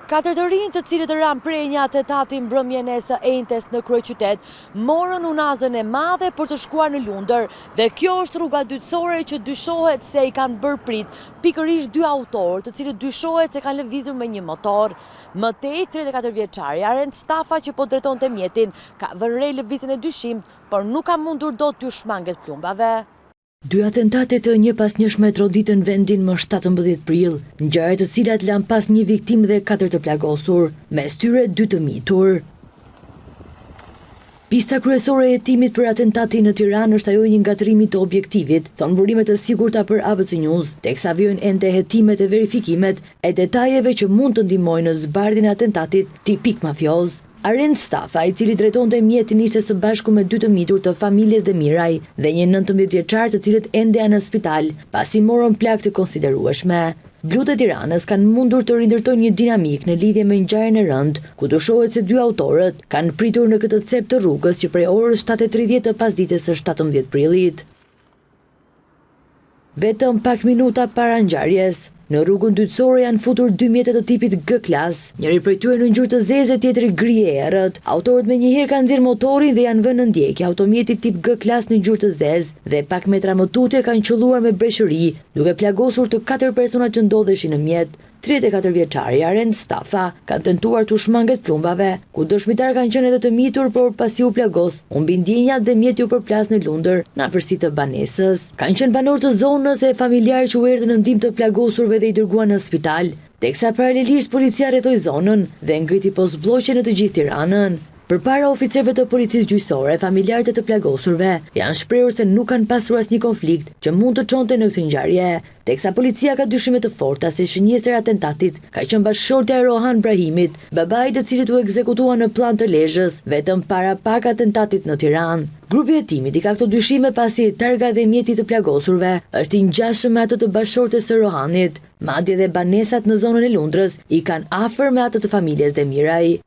Katër të rinj të cilët ranë prej një atentati mbrëmjen e së enjtes në kryeqytet, morën unazën e madhe për të shkuar në Lundër dhe kjo është rruga dytësore që dyshohet se i kanë bërë prit pikërisht dy autorë, të cilët dyshohet se kanë lëvizur me një motor. Më tej 34 vjeçari Arend Stafa që po drejtonte mjetin ka vënë re lëvizjen e dyshimt, por nuk ka mundur dot t'u shmanget plumbave. Dy atentate të një pas njëshme troditën vendin më 17 prill, ngjarje të cilat lanë pas një viktim dhe 4 të plagosur, mes tyre 2 të mitur. Pista kryesore e hetimit për atentatin në Tiranë është ajo një ngatrimi të objektivit, thonë burimet të sigurta për ABC News, teksa vijojnë ende hetimet e verifikimet e detajeve që mund të ndihmojnë në zbardhjen e atentatit tipik mafioz. Arend Stafa, i cili drejtonte mjetin, ishte së bashku me 2 të mitur të familjes Demiraj dhe një 19 vjeçar të cilët ende janë në spital, pasi morën plagë të konsiderueshme. Blut e Tiranës kanë mundur të rindërtojnë një dinamik në lidhje me ngjarjen e rëndë, ku dyshohet se 2 autorët kanë pritur në këtë cep të rrugës që prej orës 7:30 të pasdites së 17 prillit. Vetëm pak minuta para ngjarjes, në rrugën dytësore janë futur 2 mjetet të tipit G-klas, njëri prej tyre në ngjyrë të zezë, tjetri gri e errët. Autorët menjëherë kanë nxjerrë motorin dhe janë vënë në ndjekje automjetit tip G-klas në ngjyrë të zezë dhe pak metra më tutje kanë qelluar me breshëri, duke plagosur të 4 persona që ndodheshin në mjet. 34 vjeçari Arend Stafa kanë tentuar t'u shmanget plumbave, ku dëshmitar kanë qenë edhe të mitur, por pasi u plagos, humbi ndjenjat dhe mjeti u përplas në Lundër, në afërsi të banesës. Kanë qenë banor të zonës e familjarë që u erdhën në ndihmë të plagosurve dhe i dërguan në spital, teksa paralelisht policia rrethoi zonën dhe ngriti postbllogje në të gjithë Tiranën. Përpara oficerëve të policisë gjyqësore, familjarët e të plagosurve janë shprehur se nuk kanë pasur asnjë konflikt që mund të çonte në këtë ngjarje, teksa policia ka dyshime të forta se shënjestër e atentatit ka qenë bashkëshortja e Rohan Brahimit, babait të cilit u ekzekutua në Plan të Lezhës vetëm para pak atentatit në Tiranë. Grupi i hetimit i ka këto dyshime pasi targa dhe mjeti të plagosurve është i ngjashëm me atë të bashkëshortes së Rohanit, madje dhe banesat në zonën e Lundrës i kanë afër me atë të familjes Demiraj.